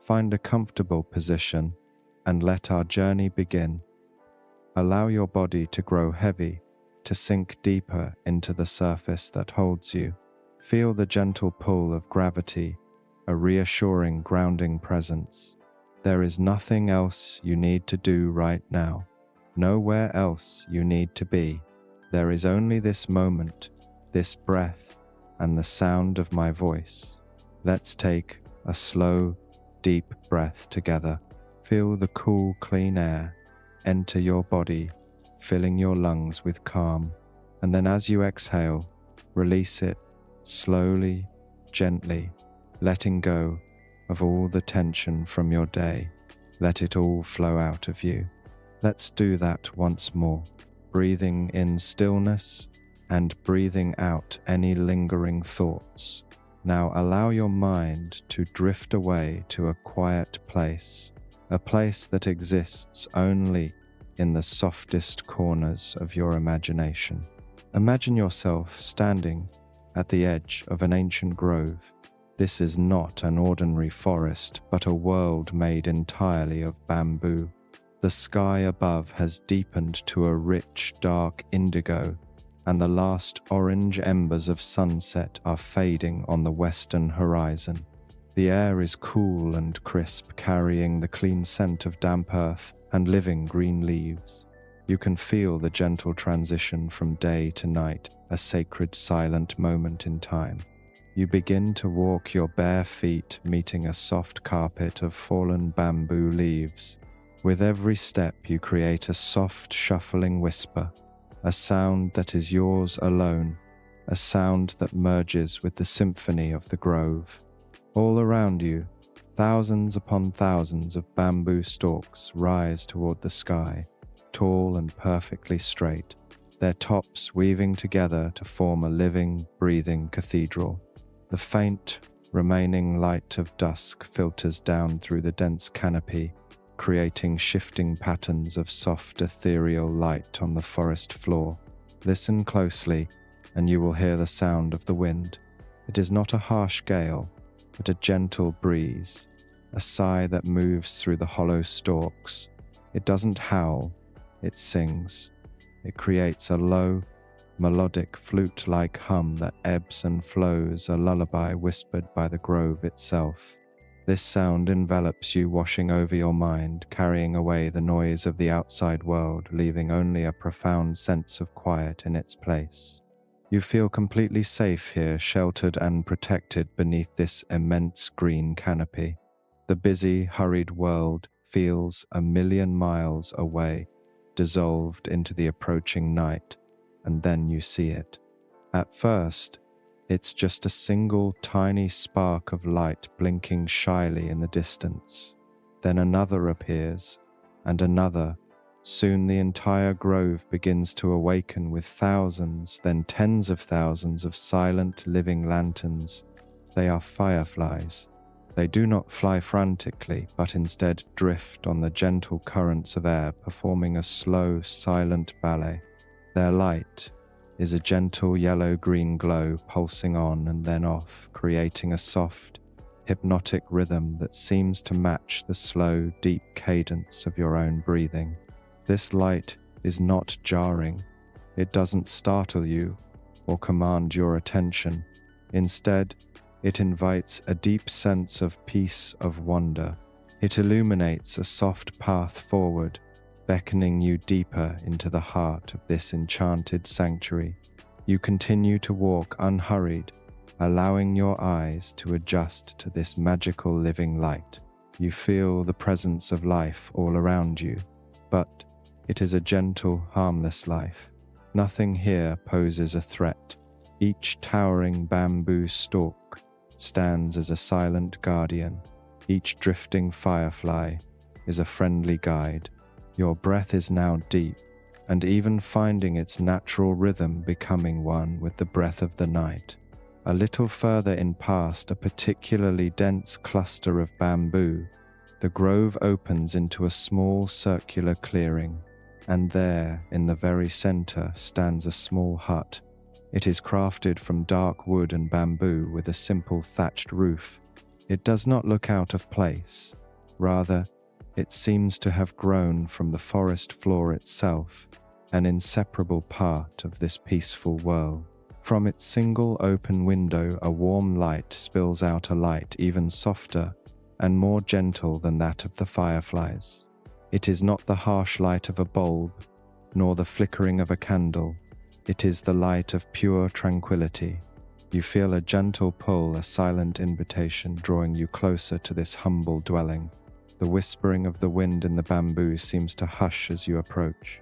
Find a comfortable position and let our journey begin. Allow your body to grow heavy, to sink deeper into the surface that holds you. Feel the gentle pull of gravity, a reassuring, grounding presence. There is nothing else you need to do right now, nowhere else you need to be. There is only this moment, this breath, and the sound of my voice. Let's take a slow, deep breath together. Feel the cool, clean air enter your body, filling your lungs with calm. And then as you exhale, release it slowly, gently, letting go of all the tension from your day. Let it all flow out of you. Let's do that once more, breathing in stillness and breathing out any lingering thoughts. Now allow your mind to drift away to a quiet place, a place that exists only in the softest corners of your imagination. Imagine yourself standing at the edge of an ancient grove. This is not an ordinary forest, but a world made entirely of bamboo. The sky above has deepened to a rich, dark indigo, and the last orange embers of sunset are fading on the western horizon. The air is cool and crisp, carrying the clean scent of damp earth and living green leaves. You can feel the gentle transition from day to night, a sacred, silent moment in time. You begin to walk your bare feet, meeting a soft carpet of fallen bamboo leaves. With every step, you create a soft, shuffling whisper, a sound that is yours alone, a sound that merges with the symphony of the grove. All around you, thousands upon thousands of bamboo stalks rise toward the sky, tall and perfectly straight, their tops weaving together to form a living, breathing cathedral. The faint, remaining light of dusk filters down through the dense canopy, creating shifting patterns of soft, ethereal light on the forest floor. Listen closely, and you will hear the sound of the wind. It is not a harsh gale, but a gentle breeze, a sigh that moves through the hollow stalks. It doesn't howl, it sings. It creates a low, melodic flute-like hum that ebbs and flows, a lullaby whispered by the grove itself. This sound envelops you, washing over your mind, carrying away the noise of the outside world, leaving only a profound sense of quiet in its place. You feel completely safe here, sheltered and protected beneath this immense green canopy. The busy, hurried world feels a million miles away, dissolved into the approaching night, and then you see it. At first, it's just a single tiny spark of light blinking shyly in the distance. Then another appears, and another. Soon the entire grove begins to awaken with thousands, then tens of thousands of silent, living lanterns. They are fireflies. They do not fly frantically, but instead drift on the gentle currents of air, performing a slow, silent ballet. Their light is a gentle yellow-green glow pulsing on and then off, creating a soft, hypnotic rhythm that seems to match the slow, deep cadence of your own breathing. This light is not jarring. It doesn't startle you or command your attention. Instead, it invites a deep sense of peace, of wonder. It illuminates a soft path forward, beckoning you deeper into the heart of this enchanted sanctuary. You continue to walk unhurried, allowing your eyes to adjust to this magical living light. You feel the presence of life all around you, but it is a gentle, harmless life. Nothing here poses a threat. Each towering bamboo stalk stands as a silent guardian. Each drifting firefly is a friendly guide. Your breath is now deep, and even finding its natural rhythm, becoming one with the breath of the night. A little further in past a particularly dense cluster of bamboo, the grove opens into a small circular clearing, and there, in the very center, stands a small hut. It is crafted from dark wood and bamboo with a simple thatched roof. It does not look out of place. Rather, it seems to have grown from the forest floor itself, an inseparable part of this peaceful world. From its single open window, a warm light spills out, a light even softer and more gentle than that of the fireflies. It is not the harsh light of a bulb, nor the flickering of a candle. It is the light of pure tranquility. You feel a gentle pull, a silent invitation drawing you closer to this humble dwelling. The whispering of the wind in the bamboo seems to hush as you approach.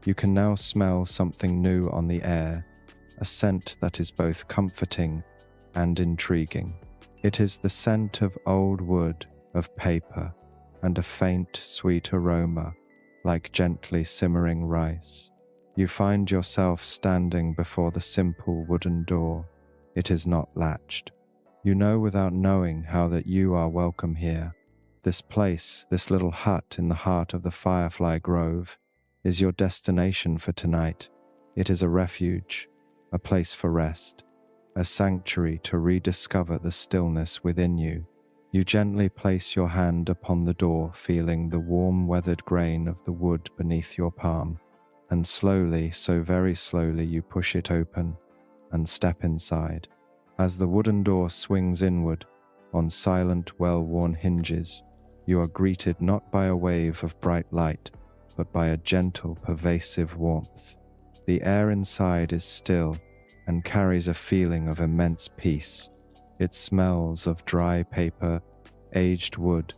You can now smell something new on the air, a scent that is both comforting and intriguing. It is the scent of old wood, of paper, and a faint, sweet aroma, like gently simmering rice. You find yourself standing before the simple wooden door. It is not latched. You know without knowing how that you are welcome here. This place, this little hut in the heart of the Firefly Grove, is your destination for tonight. It is a refuge, a place for rest, a sanctuary to rediscover the stillness within you. You gently place your hand upon the door, feeling the warm weathered grain of the wood beneath your palm, and slowly, so very slowly, you push it open and step inside. As the wooden door swings inward on silent, well-worn hinges, you are greeted not by a wave of bright light, but by a gentle, pervasive warmth. The air inside is still and carries a feeling of immense peace. It smells of dry paper, aged wood,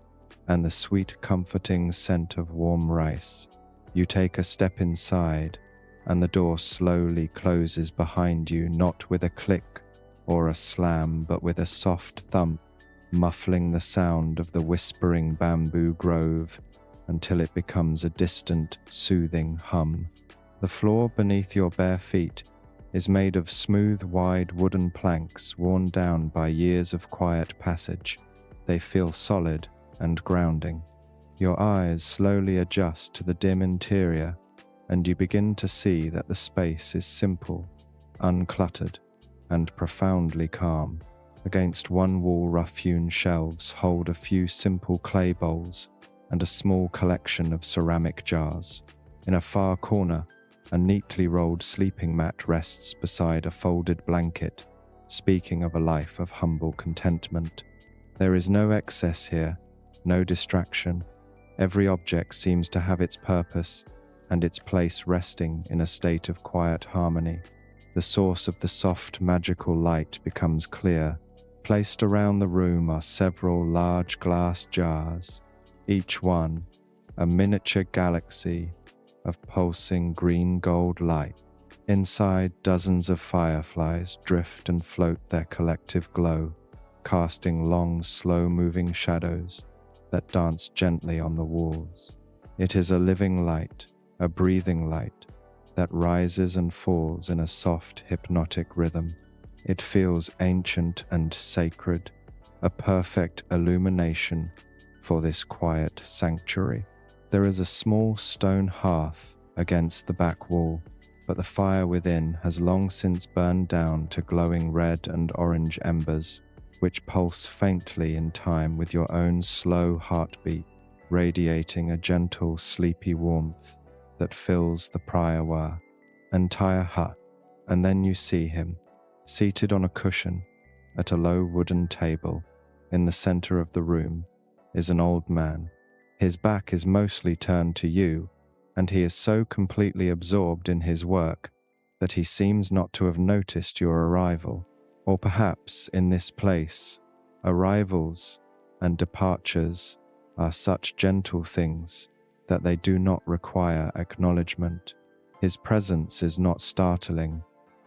and the sweet, comforting scent of warm rice. You take a step inside, and the door slowly closes behind you, not with a click or a slam, but with a soft thump, muffling the sound of the whispering bamboo grove until it becomes a distant, soothing hum. The floor beneath your bare feet is made of smooth, wide wooden planks worn down by years of quiet passage. They feel solid and grounding. Your eyes slowly adjust to the dim interior, and you begin to see that the space is simple, uncluttered, and profoundly calm. Against one wall, rough-hewn shelves hold a few simple clay bowls and a small collection of ceramic jars. In a far corner, a neatly rolled sleeping mat rests beside a folded blanket, speaking of a life of humble contentment. There is no excess here, no distraction. Every object seems to have its purpose and its place, resting in a state of quiet harmony. The source of the soft, magical light becomes clear. Placed around the room are several large glass jars, each one a miniature galaxy of pulsing green-gold light. Inside, dozens of fireflies drift and float their collective glow, casting long, slow-moving shadows that dance gently on the walls. It is a living light, a breathing light, that rises and falls in a soft, hypnotic rhythm. It feels ancient and sacred, a perfect illumination for this quiet sanctuary. There is a small stone hearth against the back wall, but the fire within has long since burned down to glowing red and orange embers, which pulse faintly in time with your own slow heartbeat, radiating a gentle, sleepy warmth that fills the entire hut. And then you see him, seated on a cushion at a low wooden table. In the center of the room is an old man. His back is mostly turned to you, and he is so completely absorbed in his work that he seems not to have noticed your arrival. Or perhaps in this place, arrivals and departures are such gentle things that they do not require acknowledgement. His presence is not startling,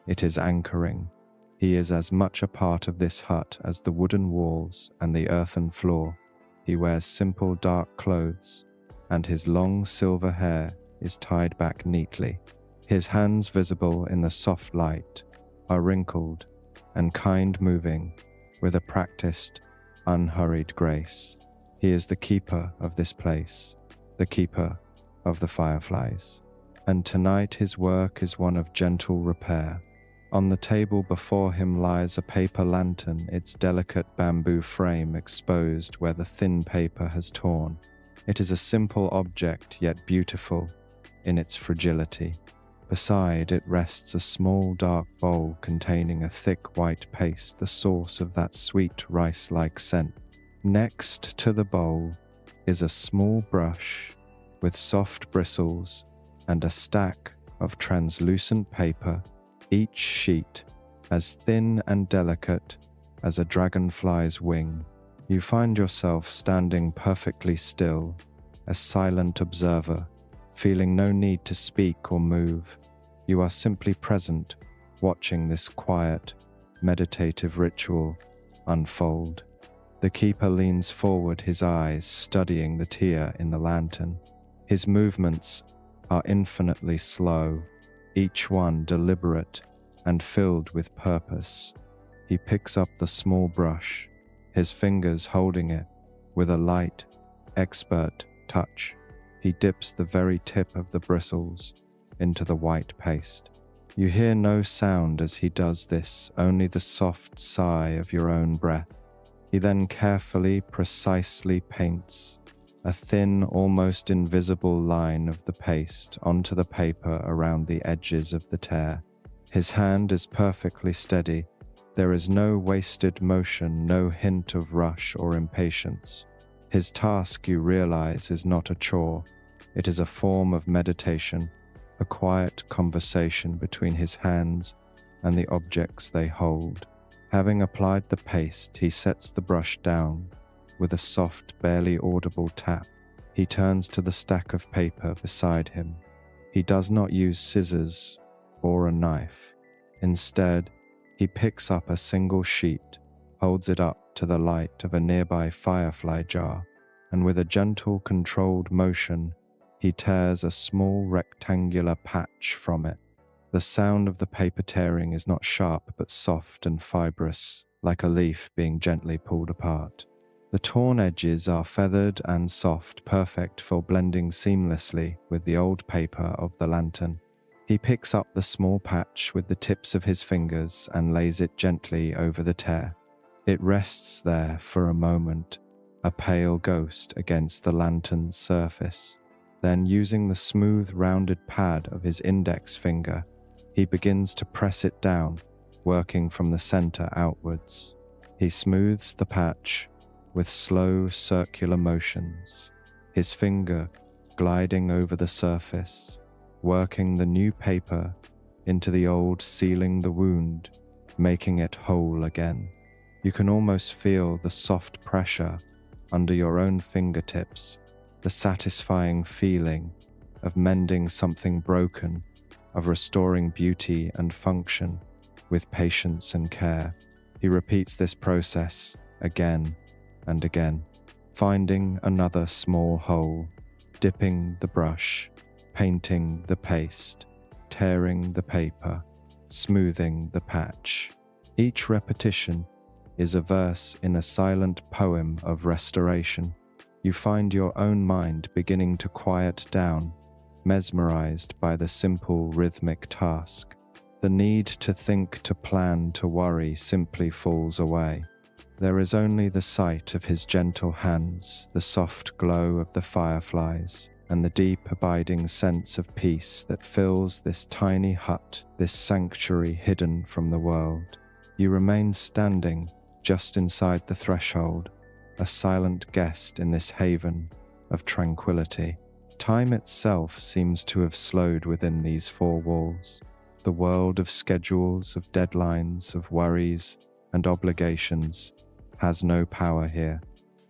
it is anchoring. He is as much a part of this hut as the wooden walls and the earthen floor. He wears simple dark clothes, and his long silver hair is tied back neatly. His hands, visible in the soft light, are wrinkled and kind-moving with a practiced, unhurried grace. He is the keeper of this place, the keeper of the fireflies. And tonight his work is one of gentle repair. On the table before him lies a paper lantern, its delicate bamboo frame exposed where the thin paper has torn. It is a simple object, yet beautiful in its fragility. Beside it rests a small dark bowl containing a thick white paste, the source of that sweet rice-like scent. Next to the bowl is a small brush with soft bristles and a stack of translucent paper, each sheet as thin and delicate as a dragonfly's wing. You find yourself standing perfectly still, a silent observer, feeling no need to speak or move. You are simply present, watching this quiet, meditative ritual unfold. The keeper leans forward, his eyes studying the tear in the lantern. His movements are infinitely slow, each one deliberate and filled with purpose. He picks up the small brush, his fingers holding it with a light, expert touch. He dips the very tip of the bristles into the white paste. You hear no sound as he does this, only the soft sigh of your own breath. He then carefully, precisely paints a thin, almost invisible line of the paste onto the paper around the edges of the tear. His hand is perfectly steady. There is no wasted motion, no hint of rush or impatience. His task, you realize, is not a chore. It is a form of meditation, a quiet conversation between his hands and the objects they hold. Having applied the paste, he sets the brush down with a soft, barely audible tap. He turns to the stack of paper beside him. He does not use scissors or a knife. Instead, he picks up a single sheet, holds it up to the light of a nearby firefly jar, and with a gentle, controlled motion, he tears a small rectangular patch from it. The sound of the paper tearing is not sharp but soft and fibrous, like a leaf being gently pulled apart. The torn edges are feathered and soft, perfect for blending seamlessly with the old paper of the lantern. He picks up the small patch with the tips of his fingers and lays it gently over the tear. It rests there for a moment, a pale ghost against the lantern's surface. Then, using the smooth, rounded pad of his index finger, he begins to press it down, working from the center outwards. He smooths the patch with slow, circular motions, his finger gliding over the surface, working the new paper into the old, sealing the wound, making it whole again. You can almost feel the soft pressure under your own fingertips, the satisfying feeling of mending something broken, of restoring beauty and function with patience and care. He repeats this process again and again, finding another small hole, dipping the brush, painting the paste, tearing the paper, smoothing the patch. Each repetition is a verse in a silent poem of restoration. You find your own mind beginning to quiet down, mesmerized by the simple rhythmic task. The need to think, to plan, to worry simply falls away. There is only the sight of his gentle hands, the soft glow of the fireflies, and the deep, abiding sense of peace that fills this tiny hut, this sanctuary hidden from the world. You remain standing just inside the threshold, a silent guest in this haven of tranquility. Time itself seems to have slowed within these four walls. The world of schedules, of deadlines, of worries and obligations has no power here.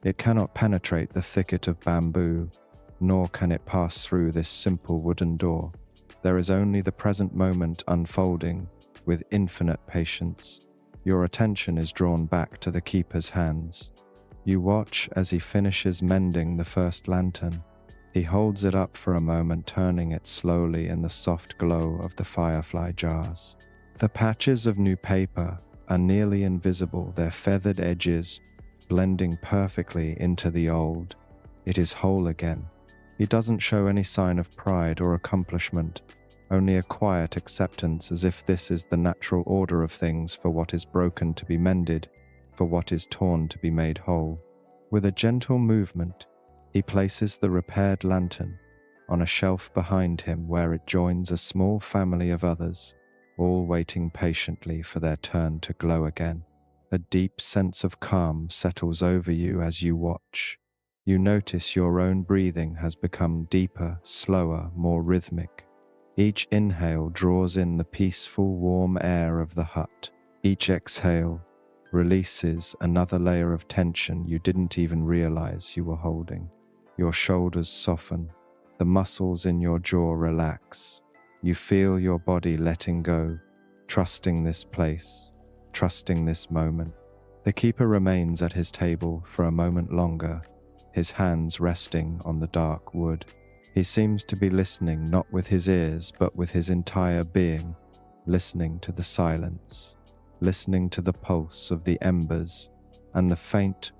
It cannot penetrate the thicket of bamboo, nor can it pass through this simple wooden door. There is only the present moment unfolding with infinite patience. Your attention is drawn back to the keeper's hands. You watch as he finishes mending the first lantern. He holds it up for a moment, turning it slowly in the soft glow of the firefly jars. The patches of new paper are nearly invisible, their feathered edges blending perfectly into the old. It is whole again. He doesn't show any sign of pride or accomplishment, only a quiet acceptance, as if this is the natural order of things, for what is broken to be mended, for what is torn to be made whole. With a gentle movement, he places the repaired lantern on a shelf behind him, where it joins a small family of others, all waiting patiently for their turn to glow again. A deep sense of calm settles over you as you watch. You notice your own breathing has become deeper, slower, more rhythmic. Each inhale draws in the peaceful, warm air of the hut. Each exhale releases another layer of tension you didn't even realize you were holding. Your shoulders soften, the muscles in your jaw relax. You feel your body letting go, trusting this place, trusting this moment. The keeper remains at his table for a moment longer, his hands resting on the dark wood. He seems to be listening, not with his ears, but with his entire being, listening to the silence, listening to the pulse of the embers and the faint,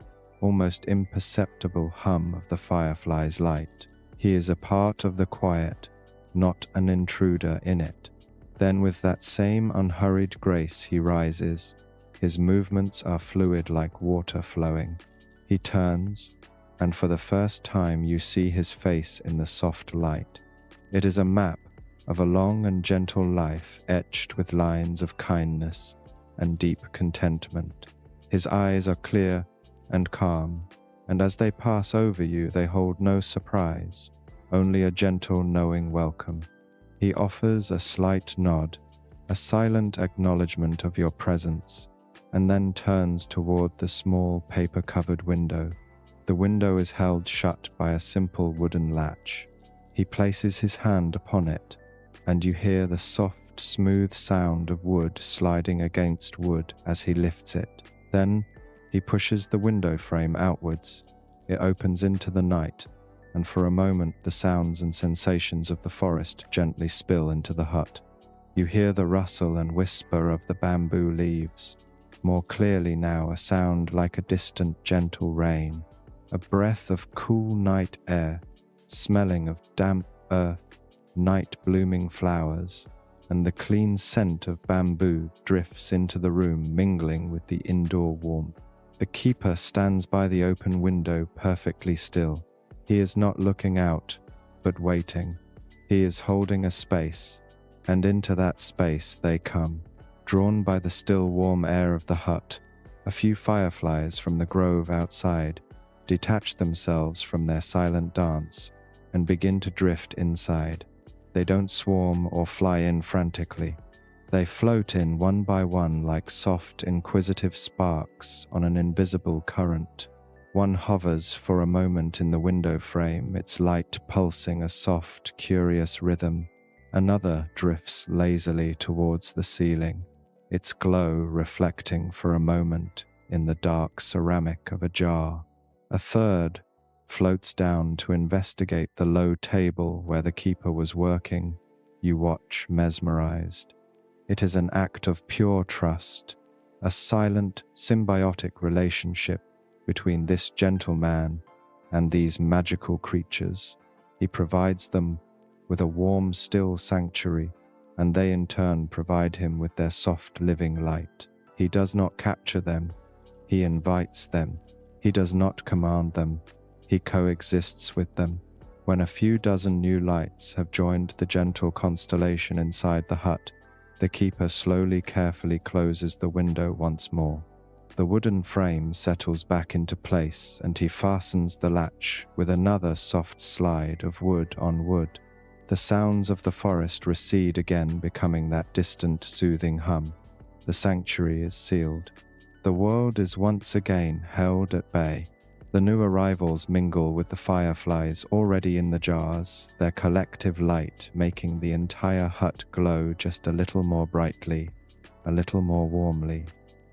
almost imperceptible hum of the firefly's light. He is a part of the quiet, not an intruder in it. Then with that same unhurried grace he rises. His movements are fluid like water flowing. He turns, and for the first time you see his face in the soft light. It is a map of a long and gentle life, etched with lines of kindness and deep contentment. His eyes are clear and calm, and as they pass over you, they hold no surprise, only a gentle, knowing welcome. He offers a slight nod, a silent acknowledgement of your presence, and then turns toward the small paper-covered window. The window is held shut by a simple wooden latch. He places his hand upon it, and you hear the soft, smooth sound of wood sliding against wood as he lifts it. Then he pushes the window frame outwards. It opens into the night, and for a moment the sounds and sensations of the forest gently spill into the hut. You hear the rustle and whisper of the bamboo leaves. More clearly now, a sound like a distant gentle rain, a breath of cool night air, smelling of damp earth, night-blooming flowers, and the clean scent of bamboo drifts into the room, mingling with the indoor warmth. The keeper stands by the open window, perfectly still. He is not looking out, but waiting. He is holding a space, and into that space they come. Drawn by the still warm air of the hut, a few fireflies from the grove outside detach themselves from their silent dance and begin to drift inside. They don't swarm or fly in frantically. They float in one by one like soft, inquisitive sparks on an invisible current. One hovers for a moment in the window frame, its light pulsing a soft, curious rhythm. Another drifts lazily towards the ceiling, its glow reflecting for a moment in the dark ceramic of a jar. A third floats down to investigate the low table where the keeper was working. You watch, mesmerized. It is an act of pure trust, a silent, symbiotic relationship between this gentle man and these magical creatures. He provides them with a warm, still sanctuary, and they in turn provide him with their soft, living light. He does not capture them, he invites them. He does not command them, he coexists with them. When a few dozen new lights have joined the gentle constellation inside the hut, the keeper slowly, carefully closes the window once more. The wooden frame settles back into place, and he fastens the latch with another soft slide of wood on wood. The sounds of the forest recede again, becoming that distant, soothing hum. The sanctuary is sealed. The world is once again held at bay. The new arrivals mingle with the fireflies already in the jars, their collective light making the entire hut glow just a little more brightly, a little more warmly.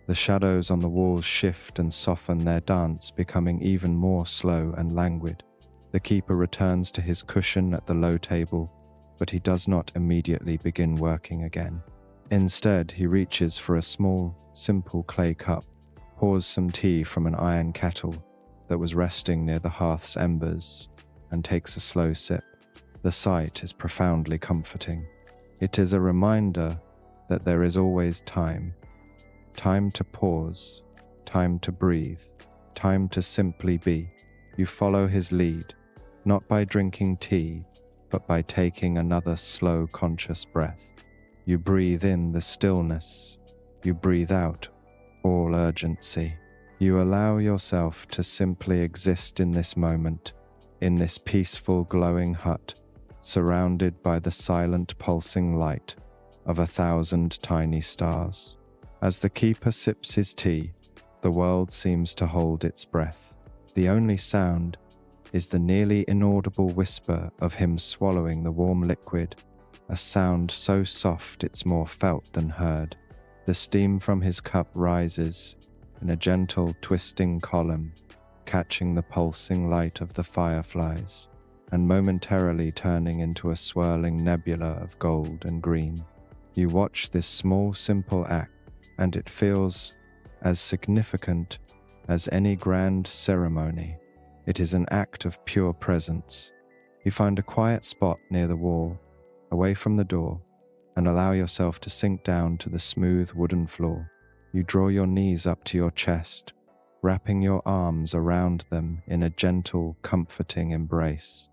The shadows on the walls shift and soften their dance, becoming even more slow and languid. The keeper returns to his cushion at the low table, but he does not immediately begin working again. Instead, he reaches for a small, simple clay cup, pours some tea from an iron kettle that was resting near the hearth's embers, and takes a slow sip. The sight is profoundly comforting. It is a reminder that there is always time. Time to pause, time to breathe, time to simply be. You follow his lead, not by drinking tea, but by taking another slow, conscious breath. You breathe in the stillness. You breathe out all urgency. You allow yourself to simply exist in this moment, in this peaceful, glowing hut, surrounded by the silent, pulsing light of 1,000 tiny stars. As the keeper sips his tea, the world seems to hold its breath. The only sound is the nearly inaudible whisper of him swallowing the warm liquid, a sound so soft it's more felt than heard. The steam from his cup rises in a gentle, twisting column, catching the pulsing light of the fireflies, and momentarily turning into a swirling nebula of gold and green. You watch this small, simple act, and it feels as significant as any grand ceremony. It is an act of pure presence. You find a quiet spot near the wall, away from the door, and allow yourself to sink down to the smooth wooden floor. You draw your knees up to your chest, wrapping your arms around them in a gentle, comforting embrace.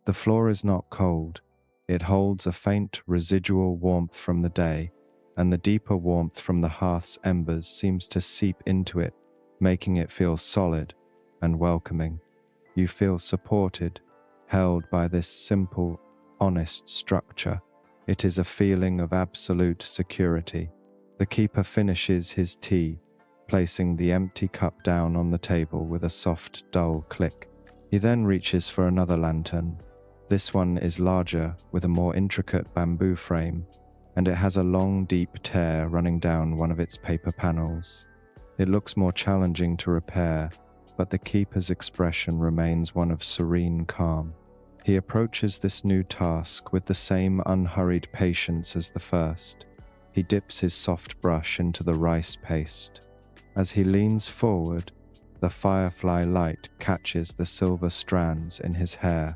The floor is not cold. It holds a faint residual warmth from the day, and the deeper warmth from the hearth's embers seems to seep into it, making it feel solid and welcoming. You feel supported, held by this simple, honest structure. It is a feeling of absolute security. The keeper finishes his tea, placing the empty cup down on the table with a soft, dull click. He then reaches for another lantern. This one is larger, with a more intricate bamboo frame, and it has a long, deep tear running down one of its paper panels. It looks more challenging to repair, but the keeper's expression remains one of serene calm. He approaches this new task with the same unhurried patience as the first. He dips his soft brush into the rice paste. As he leans forward, the firefly light catches the silver strands in his hair,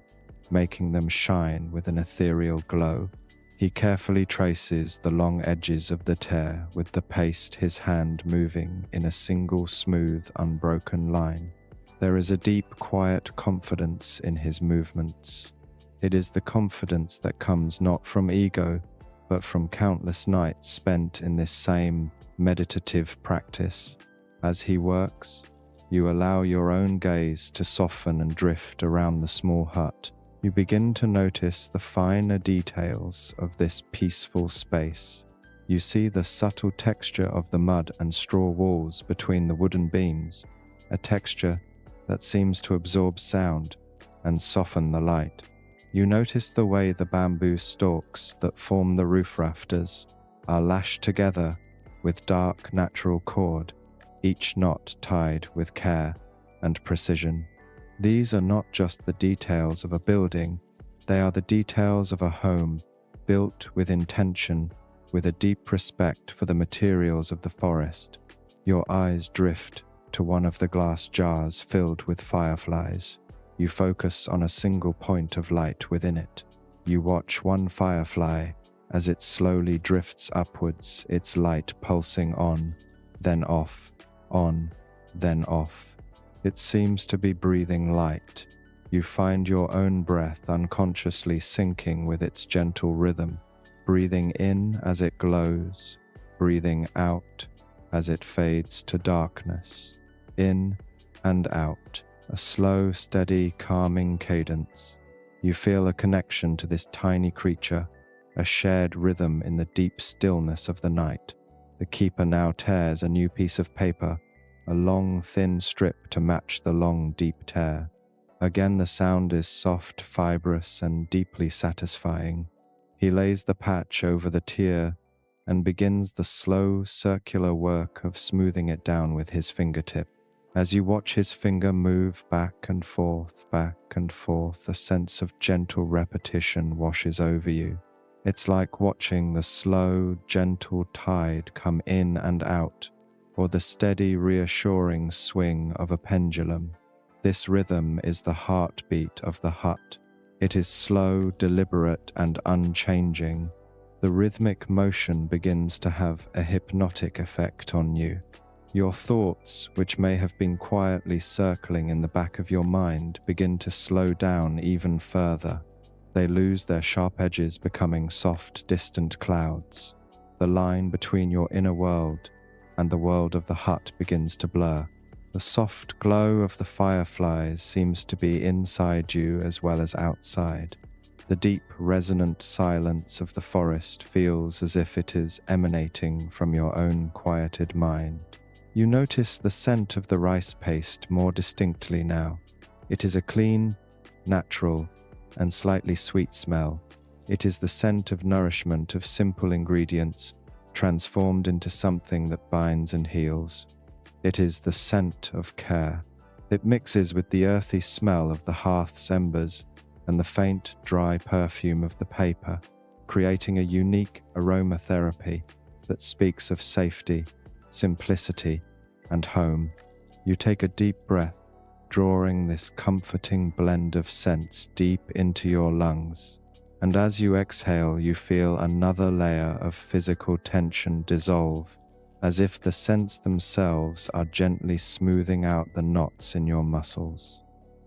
making them shine with an ethereal glow. He carefully traces the long edges of the tear with the paste, his hand moving in a single smooth, unbroken line. There is a deep, quiet confidence in his movements. It is the confidence that comes not from ego, but from countless nights spent in this same meditative practice. As he works, you allow your own gaze to soften and drift around the small hut. You begin to notice the finer details of this peaceful space. You see the subtle texture of the mud and straw walls between the wooden beams, a texture that seems to absorb sound and soften the light. You notice the way the bamboo stalks that form the roof rafters are lashed together with dark natural cord, each knot tied with care and precision. These are not just the details of a building, they are the details of a home built with intention, with a deep respect for the materials of the forest. Your eyes drift to one of the glass jars filled with fireflies. You focus on a single point of light within it. You watch one firefly as it slowly drifts upwards, its light pulsing on, then off, on, then off. It seems to be breathing light. You find your own breath unconsciously syncing with its gentle rhythm, breathing in as it glows, breathing out as it fades to darkness. In and out, a slow, steady, calming cadence. You feel a connection to this tiny creature, a shared rhythm in the deep stillness of the night. The keeper now tears a new piece of paper, a long, thin strip to match the long, deep tear. Again the sound is soft, fibrous, and deeply satisfying. He lays the patch over the tear and begins the slow, circular work of smoothing it down with his fingertip. As you watch his finger move back and forth, a sense of gentle repetition washes over you. It's like watching the slow, gentle tide come in and out, or the steady, reassuring swing of a pendulum. This rhythm is the heartbeat of the hut. It is slow, deliberate, and unchanging. The rhythmic motion begins to have a hypnotic effect on you. Your thoughts, which may have been quietly circling in the back of your mind, begin to slow down even further. They lose their sharp edges, becoming soft, distant clouds. The line between your inner world and the world of the hut begins to blur. The soft glow of the fireflies seems to be inside you as well as outside. The deep, resonant silence of the forest feels as if it is emanating from your own quieted mind. You notice the scent of the rice paste more distinctly now. It is a clean, natural, and slightly sweet smell. It is the scent of nourishment, of simple ingredients, transformed into something that binds and heals. It is the scent of care. It mixes with the earthy smell of the hearth's embers and the faint, dry perfume of the paper, creating a unique aromatherapy that speaks of safety, simplicity, and home. You take a deep breath, drawing this comforting blend of scents deep into your lungs. And as you exhale, you feel another layer of physical tension dissolve, as if the scents themselves are gently smoothing out the knots in your muscles.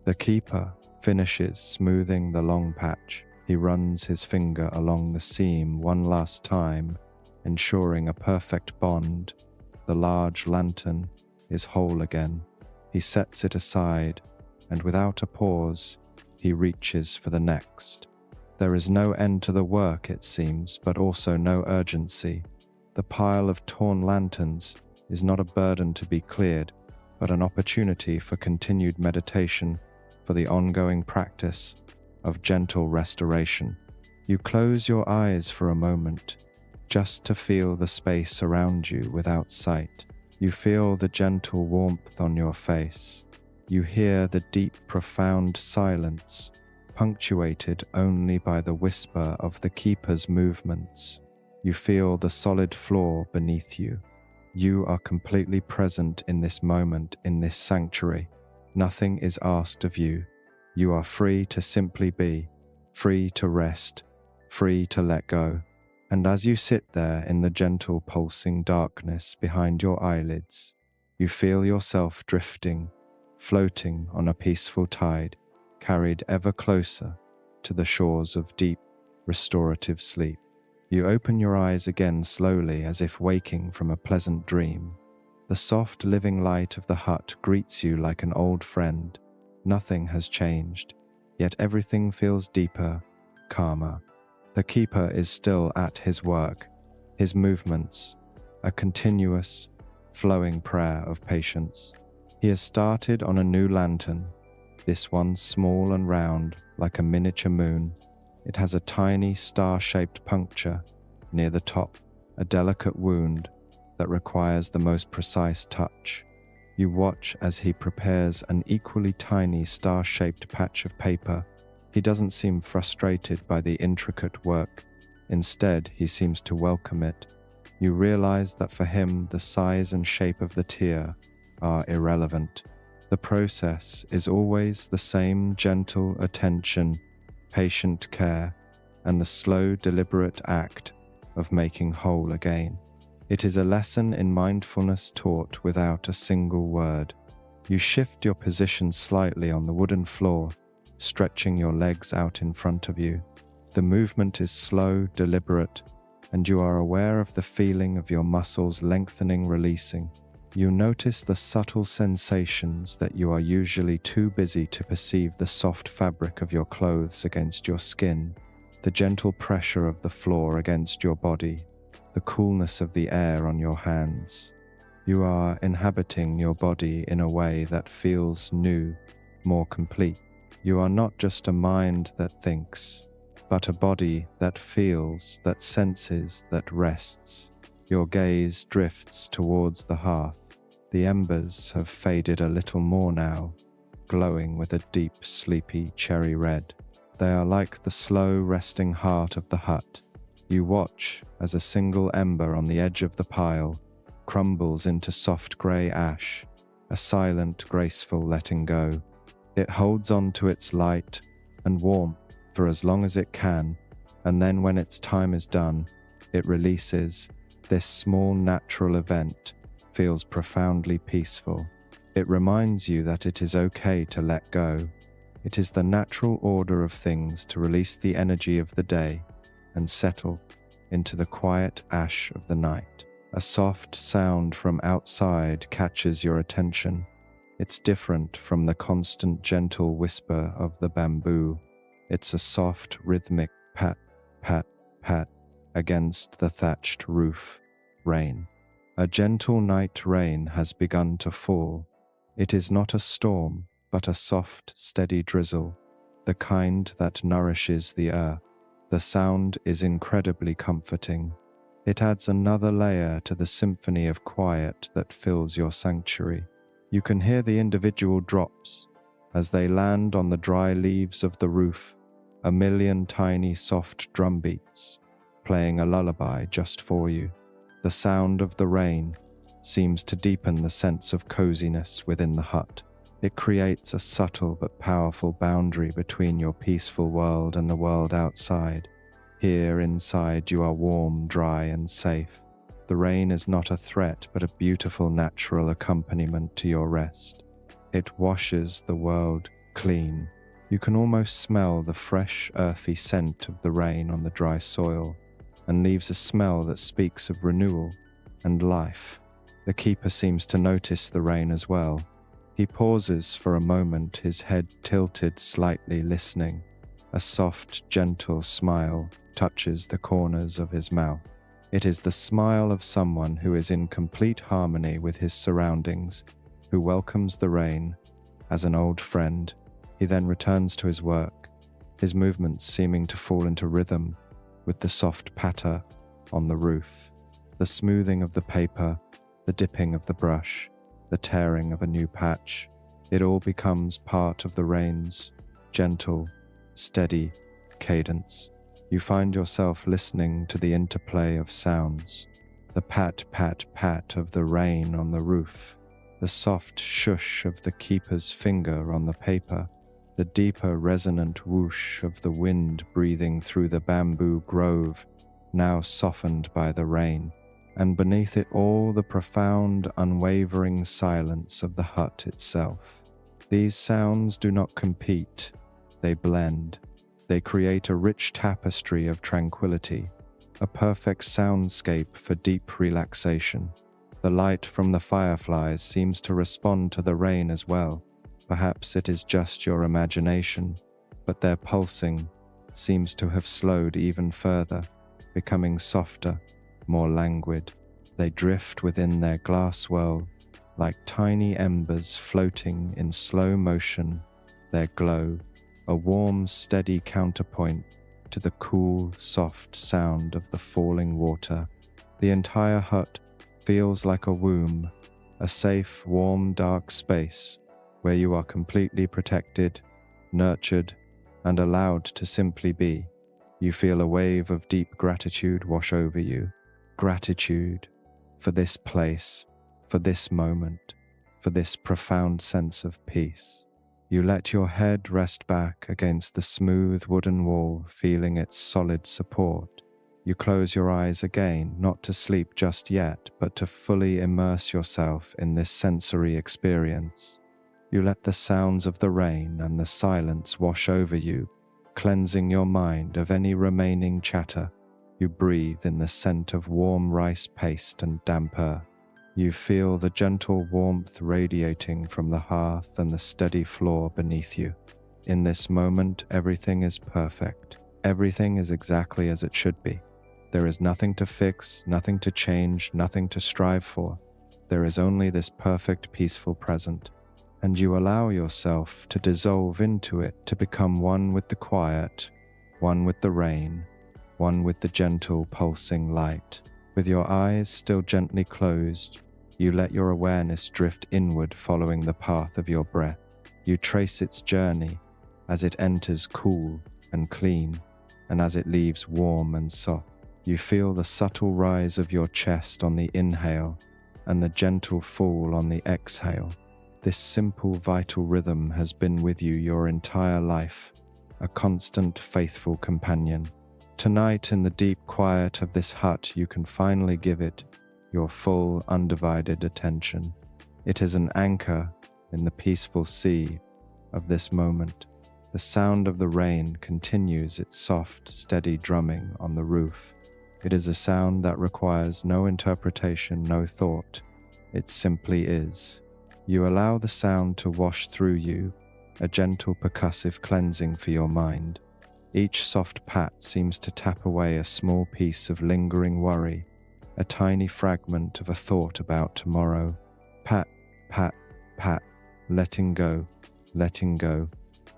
The keeper finishes smoothing the long patch. He runs his finger along the seam one last time, ensuring a perfect bond. The large lantern is whole again. He sets it aside, and without a pause, he reaches for the next. There is no end to the work, it seems, but also no urgency. The pile of torn lanterns is not a burden to be cleared, but an opportunity for continued meditation, for the ongoing practice of gentle restoration. You close your eyes for a moment, just to feel the space around you without sight. You feel the gentle warmth on your face. You hear the deep, profound silence, punctuated only by the whisper of the keeper's movements. You feel the solid floor beneath you. You are completely present in this moment, in this sanctuary. Nothing is asked of you. You are free to simply be, free to rest, free to let go. And as you sit there in the gentle pulsing darkness behind your eyelids, you feel yourself drifting, floating on a peaceful tide, carried ever closer to the shores of deep, restorative sleep. You open your eyes again slowly, as if waking from a pleasant dream. The soft living light of the hut greets you like an old friend. Nothing has changed, yet everything feels deeper, calmer. The keeper is still at his work, his movements, a continuous, flowing prayer of patience. He has started on a new lantern, this one small and round like a miniature moon. It has a tiny star-shaped puncture near the top, a delicate wound that requires the most precise touch. You watch as he prepares an equally tiny star-shaped patch of paper. He doesn't seem frustrated by the intricate work. Instead, he seems to welcome it. You realize that for him, the size and shape of the tear are irrelevant. The process is always the same: gentle attention, patient care, and the slow, deliberate act of making whole again. It is a lesson in mindfulness taught without a single word. You shift your position slightly on the wooden floor, stretching your legs out in front of you. The movement is slow, deliberate, and you are aware of the feeling of your muscles lengthening, releasing. You notice the subtle sensations that you are usually too busy to perceive: the soft fabric of your clothes against your skin, the gentle pressure of the floor against your body, the coolness of the air on your hands. You are inhabiting your body in a way that feels new, more complete. You are not just a mind that thinks, but a body that feels, that senses, that rests. Your gaze drifts towards the hearth. The embers have faded a little more now, glowing with a deep, sleepy cherry red. They are like the slow, resting heart of the hut. You watch as a single ember on the edge of the pile crumbles into soft grey ash, a silent, graceful letting go. It holds on to its light and warmth for as long as it can, and then when its time is done, it releases. This small natural event feels profoundly peaceful. It reminds you that it is okay to let go. It is the natural order of things to release the energy of the day and settle into the quiet ash of the night. A soft sound from outside catches your attention. It's different from the constant gentle whisper of the bamboo. It's a soft, rhythmic pat, pat, pat against the thatched roof. Rain. A gentle night rain has begun to fall. It is not a storm, but a soft, steady drizzle, the kind that nourishes the earth. The sound is incredibly comforting. It adds another layer to the symphony of quiet that fills your sanctuary. You can hear the individual drops as they land on the dry leaves of the roof, a million tiny soft drum beats, playing a lullaby just for you. The sound of the rain seems to deepen the sense of coziness within the hut. It creates a subtle but powerful boundary between your peaceful world and the world outside. Here inside you are warm, dry, and safe. The rain is not a threat, but a beautiful natural accompaniment to your rest. It washes the world clean. You can almost smell the fresh, earthy scent of the rain on the dry soil, and leaves a smell that speaks of renewal and life. The keeper seems to notice the rain as well. He pauses for a moment, his head tilted slightly, listening. A soft, gentle smile touches the corners of his mouth. It is the smile of someone who is in complete harmony with his surroundings, who welcomes the rain as an old friend. He then returns to his work, his movements seeming to fall into rhythm with the soft patter on the roof, the smoothing of the paper, the dipping of the brush, the tearing of a new patch. It all becomes part of the rain's gentle, steady cadence. You find yourself listening to the interplay of sounds, the pat, pat, pat of the rain on the roof, the soft shush of the keeper's finger on the paper, the deeper resonant whoosh of the wind breathing through the bamboo grove, now softened by the rain, and beneath it all the profound, unwavering silence of the hut itself. These sounds do not compete, they blend. They create a rich tapestry of tranquility, a perfect soundscape for deep relaxation. The light from the fireflies seems to respond to the rain as well. Perhaps it is just your imagination, but their pulsing seems to have slowed even further, becoming softer, more languid. They drift within their glass world like tiny embers floating in slow motion, their glow a warm, steady counterpoint to the cool, soft sound of the falling water. The entire hut feels like a womb, a safe, warm, dark space where you are completely protected, nurtured, and allowed to simply be. You feel a wave of deep gratitude wash over you. Gratitude for this place, for this moment, for this profound sense of peace. You let your head rest back against the smooth wooden wall, feeling its solid support. You close your eyes again, not to sleep just yet, but to fully immerse yourself in this sensory experience. You let the sounds of the rain and the silence wash over you, cleansing your mind of any remaining chatter. You breathe in the scent of warm rice paste and damp earth. You feel the gentle warmth radiating from the hearth and the steady floor beneath you. In this moment, everything is perfect. Everything is exactly as it should be. There is nothing to fix, nothing to change, nothing to strive for. There is only this perfect, peaceful present. And you allow yourself to dissolve into it, to become one with the quiet, one with the rain, one with the gentle, pulsing light. With your eyes still gently closed, you let your awareness drift inward, following the path of your breath. You trace its journey as it enters cool and clean, and as it leaves warm and soft. You feel the subtle rise of your chest on the inhale and the gentle fall on the exhale. This simple, vital rhythm has been with you your entire life, a constant, faithful companion. Tonight, in the deep quiet of this hut, you can finally give it your full, undivided attention. It is an anchor in the peaceful sea of this moment. The sound of the rain continues its soft, steady drumming on the roof. It is a sound that requires no interpretation, no thought. It simply is. You allow the sound to wash through you, a gentle percussive cleansing for your mind. Each soft pat seems to tap away a small piece of lingering worry, a tiny fragment of a thought about tomorrow. Pat, pat, pat, letting go, letting go,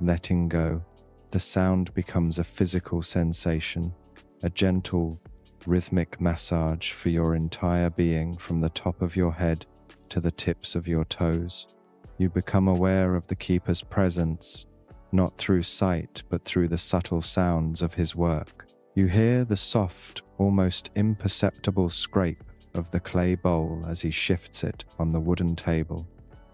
letting go. The sound becomes a physical sensation, a gentle, rhythmic massage for your entire being from the top of your head to the tips of your toes. You become aware of the keeper's presence, not through sight but through the subtle sounds of his work. You hear the soft, almost imperceptible scrape of the clay bowl as he shifts it on the wooden table.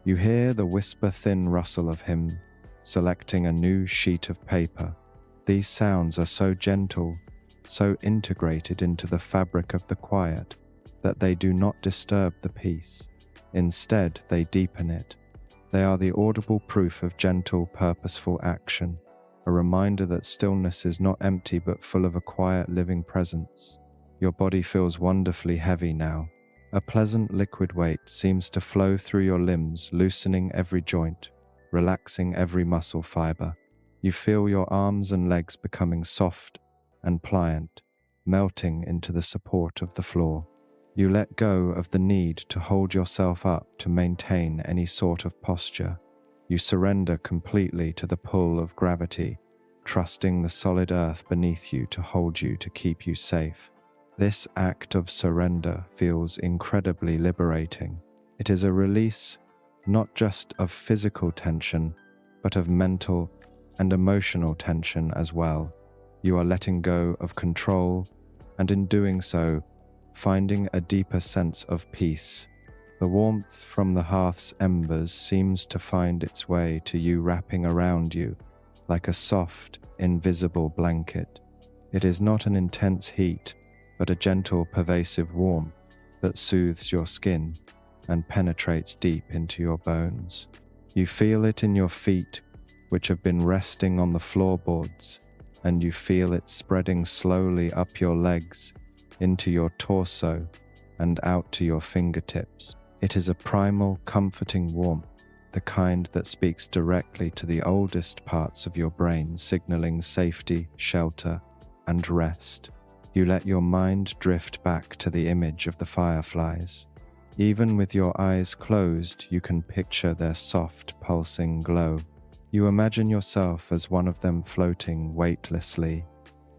You hear the whisper-thin rustle of him selecting a new sheet of paper. These sounds are so gentle, so integrated into the fabric of the quiet, that they do not disturb the peace. Instead, they deepen it. They are the audible proof of gentle, purposeful action, a reminder that stillness is not empty but full of a quiet, living presence. Your body feels wonderfully heavy now. A pleasant liquid weight seems to flow through your limbs, loosening every joint, relaxing every muscle fiber. You feel your arms and legs becoming soft and pliant, melting into the support of the floor. You let go of the need to hold yourself up to maintain any sort of posture. You surrender completely to the pull of gravity, trusting the solid earth beneath you to hold you, to keep you safe. This act of surrender feels incredibly liberating. It is a release not just of physical tension, but of mental and emotional tension as well. You are letting go of control, and in doing so, finding a deeper sense of peace. The warmth from the hearth's embers seems to find its way to you, wrapping around you like a soft, invisible blanket. It is not an intense heat, but a gentle, pervasive warmth that soothes your skin and penetrates deep into your bones. You feel it in your feet, which have been resting on the floorboards, and you feel it spreading slowly up your legs, into your torso, and out to your fingertips. It is a primal, comforting warmth, the kind that speaks directly to the oldest parts of your brain, signaling safety, shelter, and rest. You let your mind drift back to the image of the fireflies. Even with your eyes closed, you can picture their soft, pulsing glow. You imagine yourself as one of them, floating weightlessly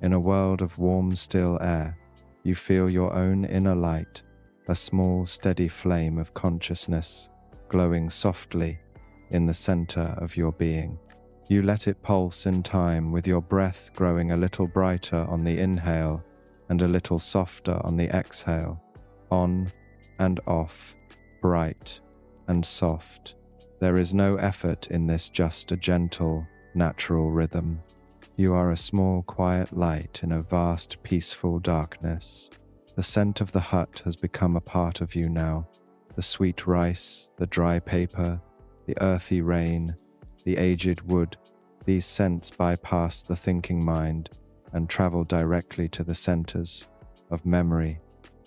in a world of warm, still air. You feel your own inner light, a small, steady flame of consciousness, glowing softly in the center of your being. You let it pulse in time, with your breath growing a little brighter on the inhale and a little softer on the exhale, on and off, bright and soft. There is no effort in this, just a gentle, natural rhythm. You are a small, quiet light in a vast, peaceful darkness. The scent of the hut has become a part of you now. The sweet rice, the dry paper, the earthy rain, the aged wood, these scents bypass the thinking mind and travel directly to the centers of memory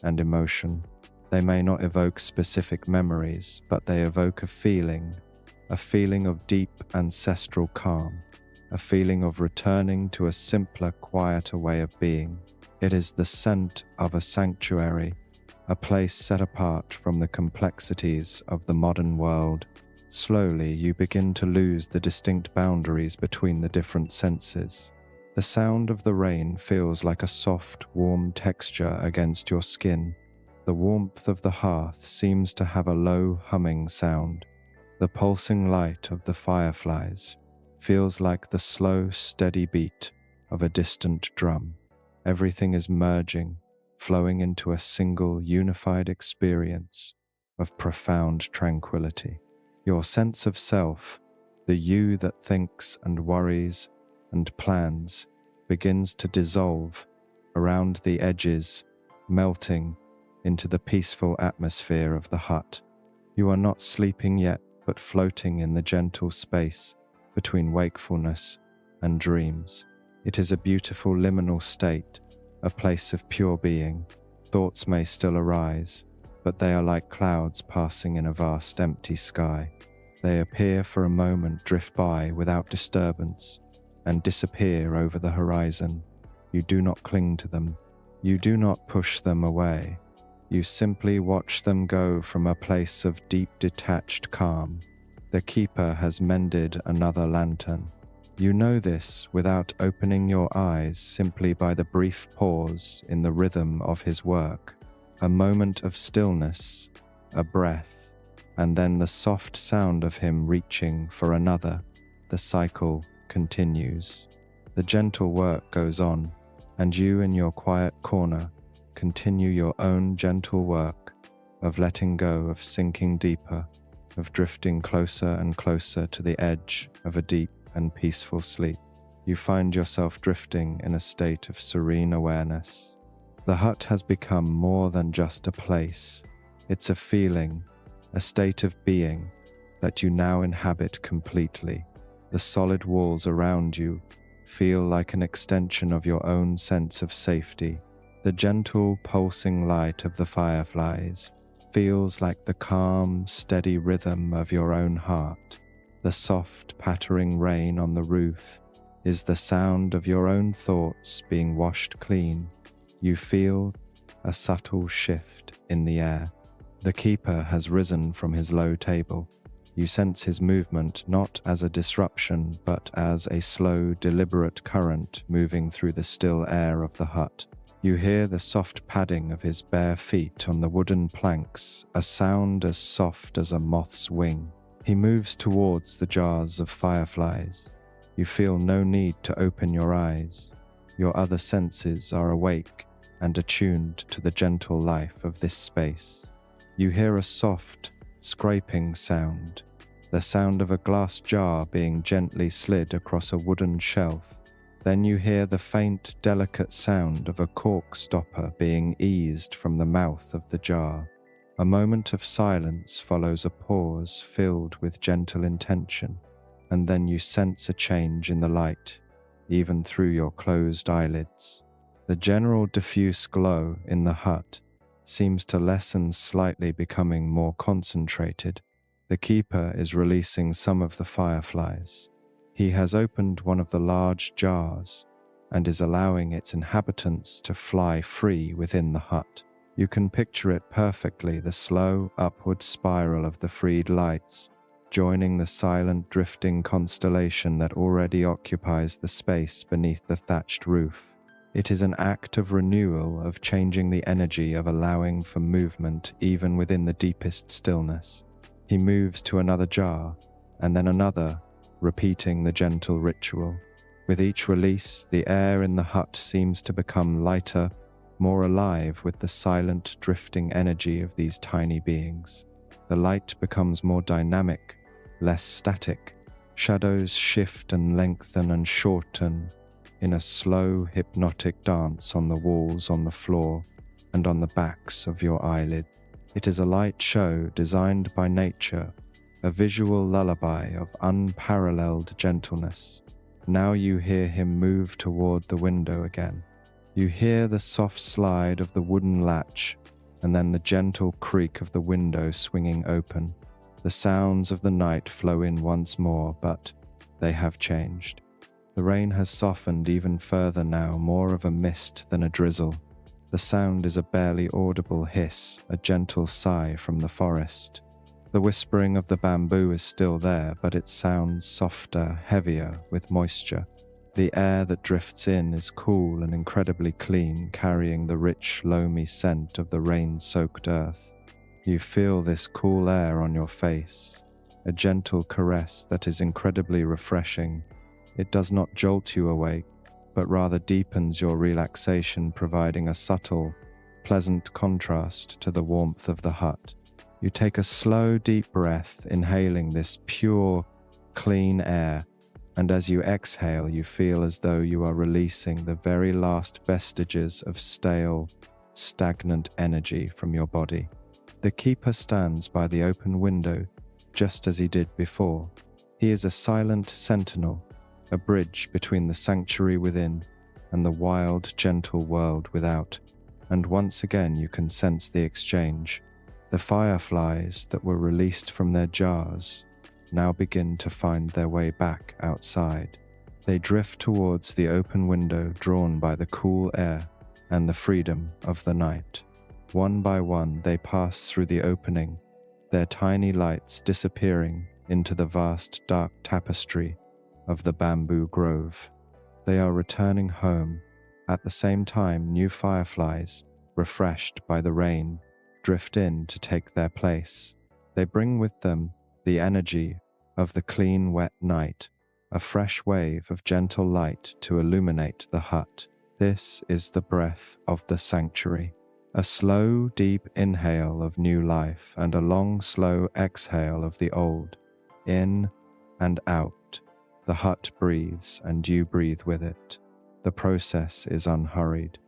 and emotion. They may not evoke specific memories, but they evoke a feeling of deep ancestral calm, a feeling of returning to a simpler, quieter way of being. It is the scent of a sanctuary, a place set apart from the complexities of the modern world. Slowly, you begin to lose the distinct boundaries between the different senses. The sound of the rain feels like a soft, warm texture against your skin. The warmth of the hearth seems to have a low, humming sound. The pulsing light of the fireflies feels like the slow, steady beat of a distant drum. Everything is merging, flowing into a single, unified experience of profound tranquility. Your sense of self, the you that thinks and worries and plans, begins to dissolve around the edges, melting into the peaceful atmosphere of the hut. You are not sleeping yet, but floating in the gentle space between wakefulness and dreams. It is a beautiful liminal state, a place of pure being. Thoughts may still arise, but they are like clouds passing in a vast empty sky. They appear for a moment, drift by without disturbance, and disappear over the horizon. You do not cling to them. You do not push them away. You simply watch them go from a place of deep detached calm. The keeper has mended another lantern. You know this without opening your eyes, simply by the brief pause in the rhythm of his work. A moment of stillness, a breath, and then the soft sound of him reaching for another. The cycle continues. The gentle work goes on, and you in your quiet corner continue your own gentle work of letting go, of sinking deeper, of drifting closer and closer to the edge of a deep and peaceful sleep. You find yourself drifting in a state of serene awareness. The hut has become more than just a place. It's a feeling, a state of being that you now inhabit completely. The solid walls around you feel like an extension of your own sense of safety. The gentle pulsing light of the fireflies feels like the calm, steady rhythm of your own heart. The soft, pattering rain on the roof is the sound of your own thoughts being washed clean. You feel a subtle shift in the air. The keeper has risen from his low table. You sense his movement not as a disruption, but as a slow, deliberate current moving through the still air of the hut. You hear the soft padding of his bare feet on the wooden planks, a sound as soft as a moth's wing. He moves towards the jars of fireflies. You feel no need to open your eyes. Your other senses are awake and attuned to the gentle life of this space. You hear a soft, scraping sound, the sound of a glass jar being gently slid across a wooden shelf. Then you hear the faint, delicate sound of a cork stopper being eased from the mouth of the jar. A moment of silence follows a pause filled with gentle intention, and then you sense a change in the light, even through your closed eyelids. The general diffuse glow in the hut seems to lessen slightly, becoming more concentrated. The keeper is releasing some of the fireflies. He has opened one of the large jars and is allowing its inhabitants to fly free within the hut. You can picture it perfectly, the slow upward spiral of the freed lights, joining the silent drifting constellation that already occupies the space beneath the thatched roof. It is an act of renewal, of changing the energy, of allowing for movement even within the deepest stillness. He moves to another jar, and then another, repeating the gentle ritual. With each release, the air in the hut seems to become lighter, more alive with the silent, drifting energy of these tiny beings. The light becomes more dynamic, less static. Shadows shift and lengthen and shorten in a slow, hypnotic dance on the walls, on the floor, and on the backs of your eyelids. It is a light show designed by nature, a visual lullaby of unparalleled gentleness. Now you hear him move toward the window again. You hear the soft slide of the wooden latch, and then the gentle creak of the window swinging open. The sounds of the night flow in once more, but they have changed. The rain has softened even further now, more of a mist than a drizzle. The sound is a barely audible hiss, a gentle sigh from the forest. The whispering of the bamboo is still there, but it sounds softer, heavier, with moisture. The air that drifts in is cool and incredibly clean, carrying the rich, loamy scent of the rain-soaked earth. You feel this cool air on your face, a gentle caress that is incredibly refreshing. It does not jolt you awake, but rather deepens your relaxation, providing a subtle, pleasant contrast to the warmth of the hut. You take a slow, deep breath, inhaling this pure, clean air, and as you exhale, you feel as though you are releasing the very last vestiges of stale, stagnant energy from your body. The keeper stands by the open window, just as he did before. He is a silent sentinel, a bridge between the sanctuary within and the wild, gentle world without, and once again you can sense the exchange. The fireflies that were released from their jars now begin to find their way back outside. They drift towards the open window drawn by the cool air and the freedom of the night. One by one they pass through the opening, their tiny lights disappearing into the vast dark tapestry of the bamboo grove. They are returning home. At the same time, new fireflies, refreshed by the rain, drift in to take their place. They bring with them the energy of the clean, wet night, a fresh wave of gentle light to illuminate the hut. This is the breath of the sanctuary. A slow, deep inhale of new life and a long, slow exhale of the old. In and out. The hut breathes and you breathe with it. The process is unhurried.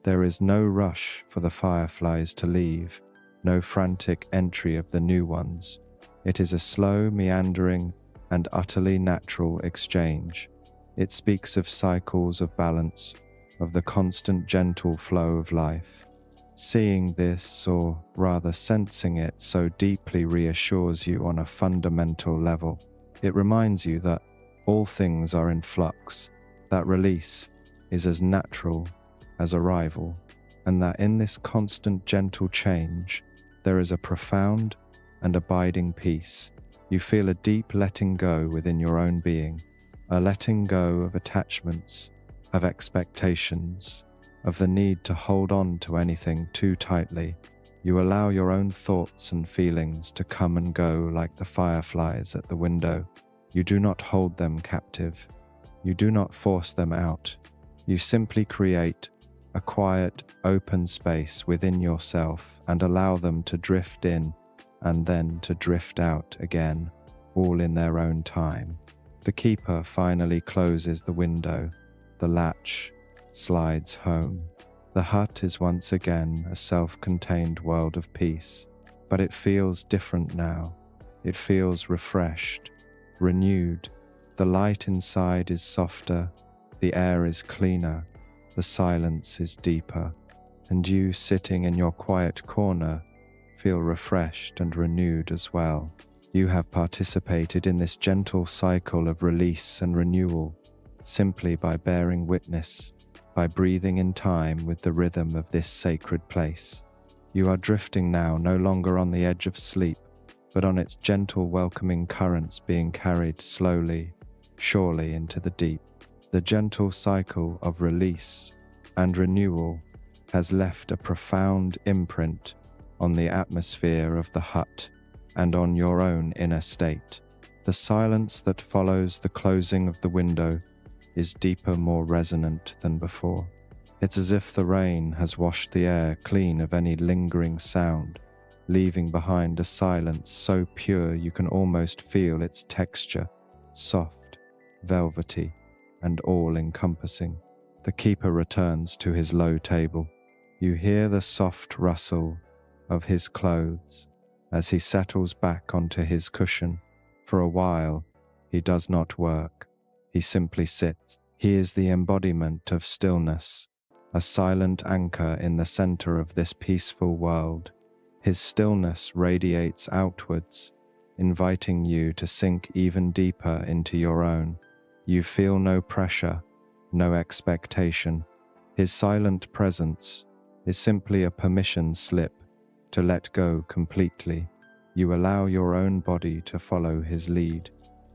There is no rush for the fireflies to leave, no frantic entry of the new ones. It is a slow, meandering, and utterly natural exchange. It speaks of cycles of balance, of the constant gentle flow of life. Seeing this, or rather sensing it, so deeply reassures you on a fundamental level. It reminds you that all things are in flux, that release is as natural as arrival, and that in this constant gentle change, there is a profound and abiding peace. You feel a deep letting go within your own being, a letting go of attachments, of expectations, of the need to hold on to anything too tightly. You allow your own thoughts and feelings to come and go like the fireflies at the window. You do not hold them captive. You do not force them out. You simply create a quiet, open space within yourself and allow them to drift in and then to drift out again, all in their own time. The keeper finally closes the window. The latch slides home. The hut is once again a self-contained world of peace, but it feels different now. It feels refreshed, renewed. The light inside is softer, the air is cleaner, the silence is deeper, and you sitting in your quiet corner feel refreshed and renewed as well. You have participated in this gentle cycle of release and renewal simply by bearing witness, by breathing in time with the rhythm of this sacred place. You are drifting now, no longer on the edge of sleep, but on its gentle, welcoming currents being carried slowly, surely into the deep. The gentle cycle of release and renewal has left a profound imprint on the atmosphere of the hut and on your own inner state. The silence that follows the closing of the window is deeper, more resonant than before. It's as if the rain has washed the air clean of any lingering sound, leaving behind a silence so pure you can almost feel its texture, soft, velvety, and all-encompassing. The keeper returns to his low table. You hear the soft rustle of his clothes as he settles back onto his cushion. For a while, he does not work. He simply sits. He is the embodiment of stillness, a silent anchor in the center of this peaceful world. His stillness radiates outwards, inviting you to sink even deeper into your own. You feel no pressure, no expectation. His silent presence is simply a permission slip to let go completely. You allow your own body to follow his lead.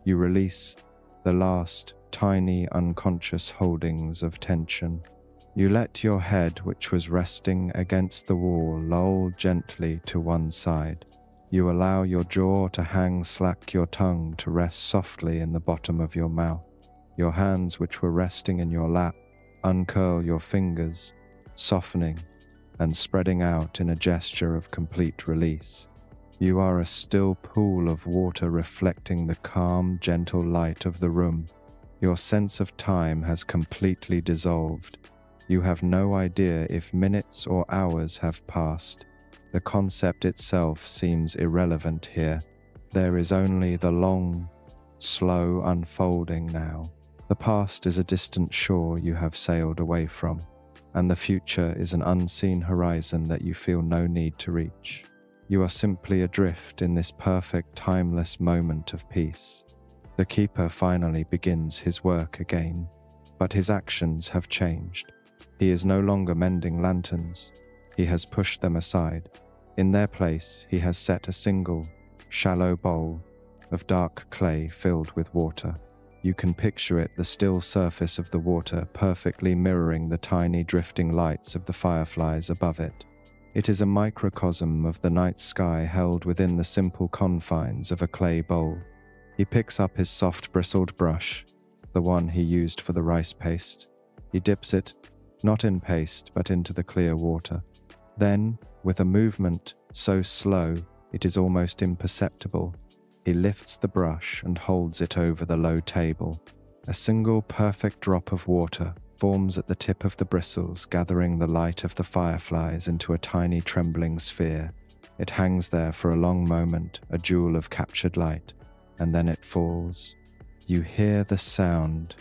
You release the last tiny unconscious holdings of tension. You let your head, which was resting against the wall, loll gently to one side. You allow your jaw to hang slack, your tongue to rest softly in the bottom of your mouth. Your hands, which were resting in your lap, uncurl your fingers, softening and spreading out in a gesture of complete release. You are a still pool of water reflecting the calm, gentle light of the room. Your sense of time has completely dissolved. You have no idea if minutes or hours have passed. The concept itself seems irrelevant here. There is only the long, slow unfolding now. The past is a distant shore you have sailed away from, and the future is an unseen horizon that you feel no need to reach. You are simply adrift in this perfect, timeless moment of peace. The keeper finally begins his work again, but his actions have changed. He is no longer mending lanterns. He has pushed them aside. In their place, he has set a single, shallow bowl of dark clay filled with water. You can picture it, the still surface of the water perfectly mirroring the tiny drifting lights of the fireflies above it. It is a microcosm of the night sky held within the simple confines of a clay bowl. He picks up his soft bristled brush, the one he used for the rice paste. He dips it, not in paste, but into the clear water. Then, with a movement so slow it is almost imperceptible, he lifts the brush and holds it over the low table. A single perfect drop of water forms at the tip of the bristles, gathering the light of the fireflies into a tiny trembling sphere. It hangs there for a long moment, a jewel of captured light, and then it falls. You hear the sound,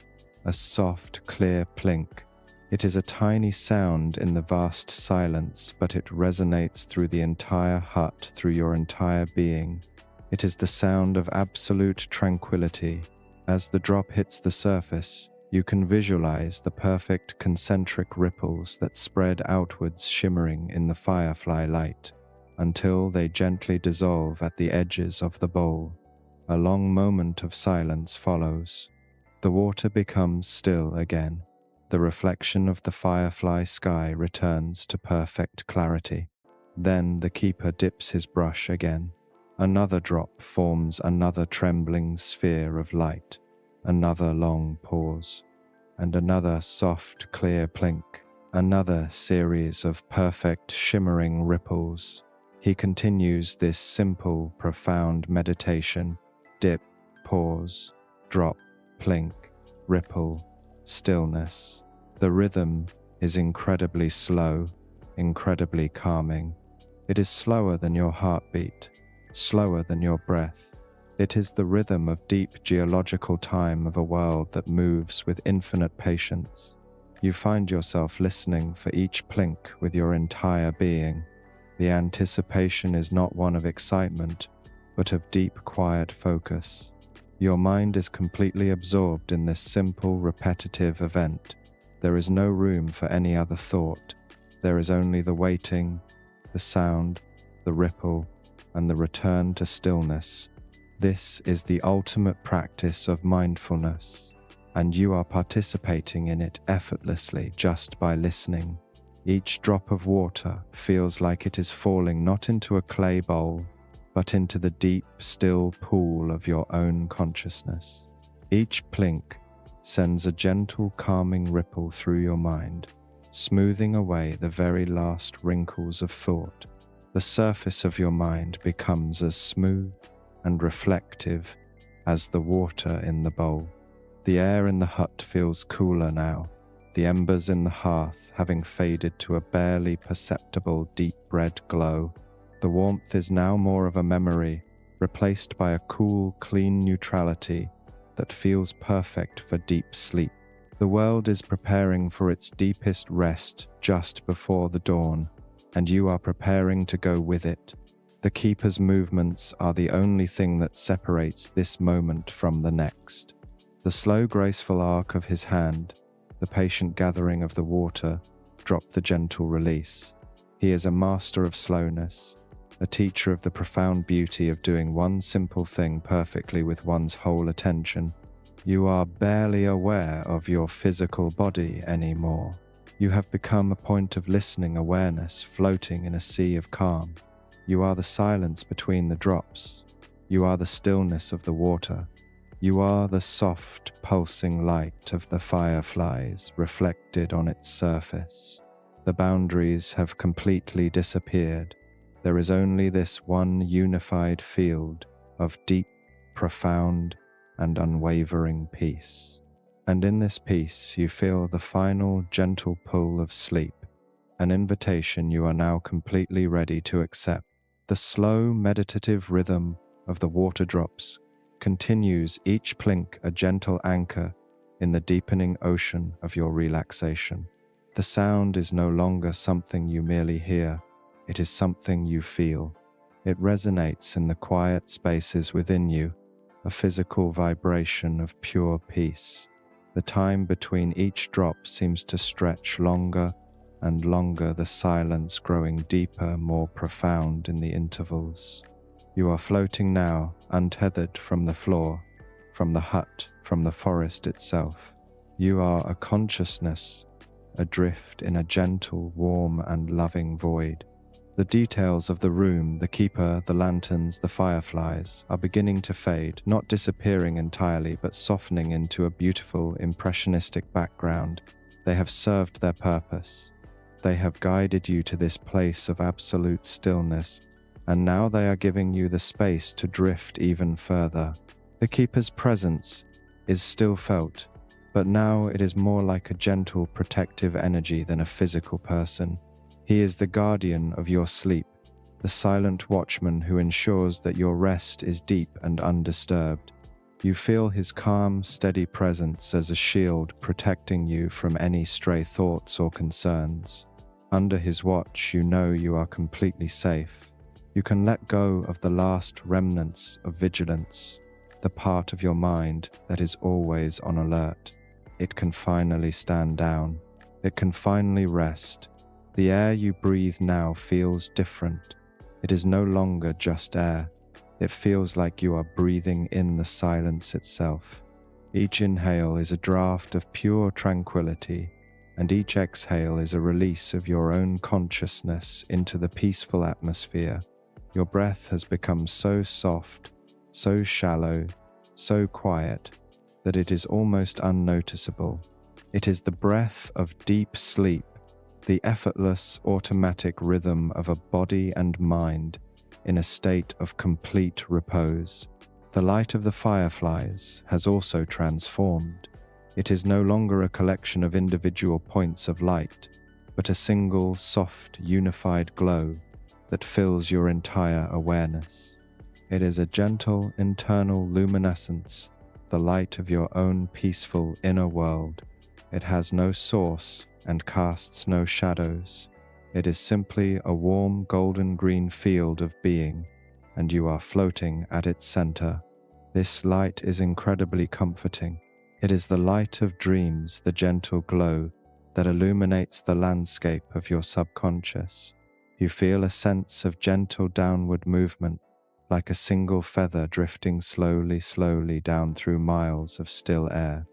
a soft, clear plink. It is a tiny sound in the vast silence, but it resonates through the entire hut, through your entire being. It is the sound of absolute tranquility. As the drop hits the surface, you can visualize the perfect concentric ripples that spread outwards, shimmering in the firefly light, until they gently dissolve at the edges of the bowl. A long moment of silence follows. The water becomes still again. The reflection of the firefly sky returns to perfect clarity. Then the keeper dips his brush again. Another drop forms another trembling sphere of light. Another long pause, and another soft, clear plink. Another series of perfect, shimmering ripples. He continues this simple, profound meditation. Dip, pause, drop, plink, ripple, stillness. The rhythm is incredibly slow, incredibly calming. It is slower than your heartbeat, slower than your breath. It is the rhythm of deep geological time of a world that moves with infinite patience. You find yourself listening for each plink with your entire being. The anticipation is not one of excitement, but of deep, quiet focus. Your mind is completely absorbed in this simple, repetitive event. There is no room for any other thought. There is only the waiting, the sound, the ripple, and the return to stillness. This is the ultimate practice of mindfulness, and you are participating in it effortlessly just by listening. Each drop of water feels like it is falling not into a clay bowl, but into the deep, still pool of your own consciousness. Each plink sends a gentle, calming ripple through your mind, smoothing away the very last wrinkles of thought. The surface of your mind becomes as smooth and reflective as the water in the bowl. The air in the hut feels cooler now, the embers in the hearth having faded to a barely perceptible deep red glow. The warmth is now more of a memory, replaced by a cool, clean neutrality that feels perfect for deep sleep. The world is preparing for its deepest rest just before the dawn, and you are preparing to go with it. The keeper's movements are the only thing that separates this moment from the next. The slow, graceful arc of his hand, the patient gathering of the water, drop the gentle release. He is a master of slowness, a teacher of the profound beauty of doing one simple thing perfectly with one's whole attention. You are barely aware of your physical body anymore. You have become a point of listening awareness floating in a sea of calm. You are the silence between the drops. You are the stillness of the water. You are the soft, pulsing light of the fireflies reflected on its surface. The boundaries have completely disappeared. There is only this one unified field of deep, profound, and unwavering peace. And in this peace, you feel the final gentle pull of sleep, an invitation you are now completely ready to accept. The slow, meditative rhythm of the water drops continues, each plink a gentle anchor in the deepening ocean of your relaxation. The sound is no longer something you merely hear, it is something you feel. It resonates in the quiet spaces within you, a physical vibration of pure peace. The time between each drop seems to stretch longer and longer, the silence growing deeper, more profound in the intervals. You are floating now, untethered from the floor, from the hut, from the forest itself. You are a consciousness, adrift in a gentle, warm, and loving void. The details of the room, the keeper, the lanterns, the fireflies, are beginning to fade, not disappearing entirely, but softening into a beautiful, impressionistic background. They have served their purpose. They have guided you to this place of absolute stillness, and now they are giving you the space to drift even further. The keeper's presence is still felt, but now it is more like a gentle, protective energy than a physical person. He is the guardian of your sleep, the silent watchman who ensures that your rest is deep and undisturbed. You feel his calm, steady presence as a shield protecting you from any stray thoughts or concerns. Under his watch, you know you are completely safe. You can let go of the last remnants of vigilance, the part of your mind that is always on alert. It can finally stand down. It can finally rest. The air you breathe now feels different. It is no longer just air. It feels like you are breathing in the silence itself. Each inhale is a draft of pure tranquility, and each exhale is a release of your own consciousness into the peaceful atmosphere. Your breath has become so soft, so shallow, so quiet, that it is almost unnoticeable. It is the breath of deep sleep, the effortless, automatic rhythm of a body and mind in a state of complete repose. The light of the fireflies has also transformed. It is no longer a collection of individual points of light, but a single, soft, unified glow that fills your entire awareness. It is a gentle, internal luminescence, the light of your own peaceful inner world. It has no source and casts no shadows. It is simply a warm golden-green field of being, and you are floating at its center. This light is incredibly comforting. It is the light of dreams, the gentle glow that illuminates the landscape of your subconscious. You feel a sense of gentle downward movement, like a single feather drifting slowly down through miles of still air.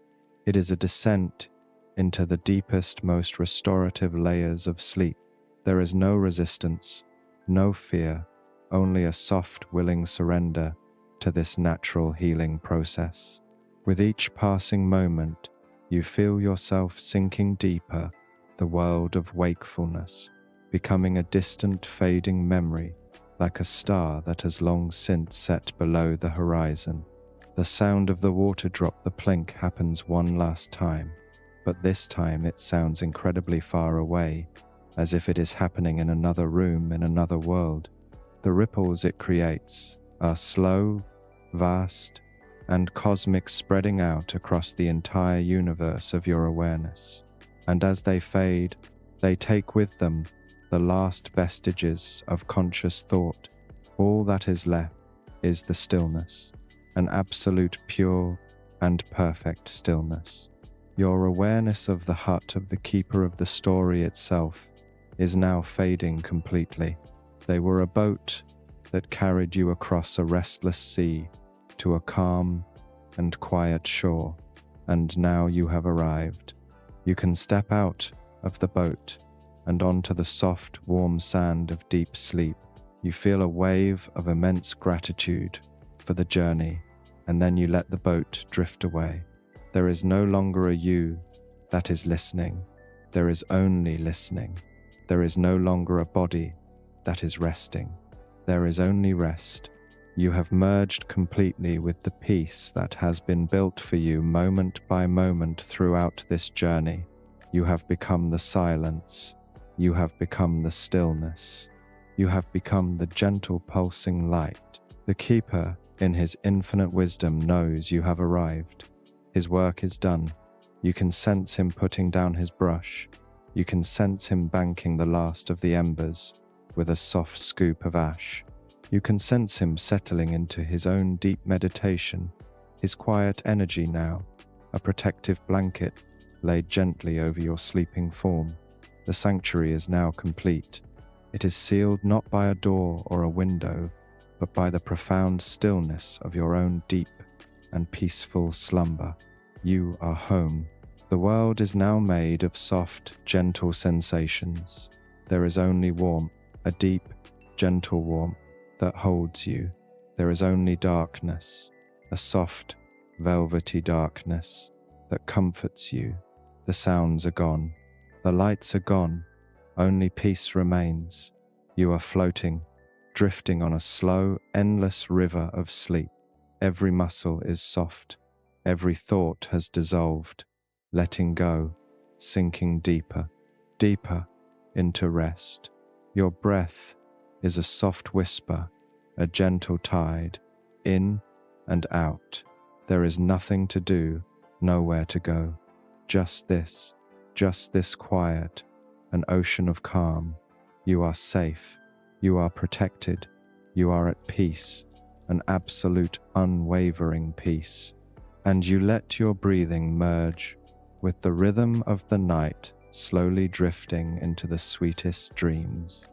It is a descent into the deepest, most restorative layers of sleep. There is no resistance, no fear, only a soft, willing surrender to this natural healing process. With each passing moment, you feel yourself sinking deeper, the world of wakefulness, becoming a distant, fading memory, like a star that has long since set below the horizon. The sound of the water drop, the plink, happens one last time, but this time it sounds incredibly far away, as if it is happening in another room, in another world. The ripples it creates are slow, vast, and cosmic, spreading out across the entire universe of your awareness. And as they fade, they take with them the last vestiges of conscious thought. All that is left is the stillness, an absolute, pure, and perfect stillness. Your awareness of the hut of the keeper of the story itself is now fading completely. They were a boat that carried you across a restless sea to a calm and quiet shore, and now you have arrived. You can step out of the boat and onto the soft, warm sand of deep sleep. You feel a wave of immense gratitude for the journey, and then you let the boat drift away. There is no longer a you that is listening. There is only listening. There is no longer a body that is resting. There is only rest, You have merged completely with the peace that has been built for you moment by moment throughout this journey. You have become the silence. You have become the stillness. You have become the gentle pulsing light. The Keeper, in his infinite wisdom, knows you have arrived. His work is done. You can sense him putting down his brush. You can sense him banking the last of the embers with a soft scoop of ash. You can sense him settling into his own deep meditation, his quiet energy now, a protective blanket laid gently over your sleeping form. The sanctuary is now complete. It is sealed not by a door or a window, but by the profound stillness of your own deep and peaceful slumber. You are home. The world is now made of soft, gentle sensations. There is only warmth, a deep, gentle warmth that holds you. There is only darkness, a soft, velvety darkness that comforts you. The sounds are gone. The lights are gone. Only peace remains. You are floating, drifting on a slow, endless river of sleep. Every muscle is soft. Every thought has dissolved, letting go, sinking deeper, deeper into rest. Your breath is a soft whisper, a gentle tide, in and out. There is nothing to do, nowhere to go. Just this quiet, an ocean of calm. You are safe, you are protected, you are at peace, an absolute unwavering peace. And you let your breathing merge with the rhythm of the night, slowly drifting into the sweetest dreams.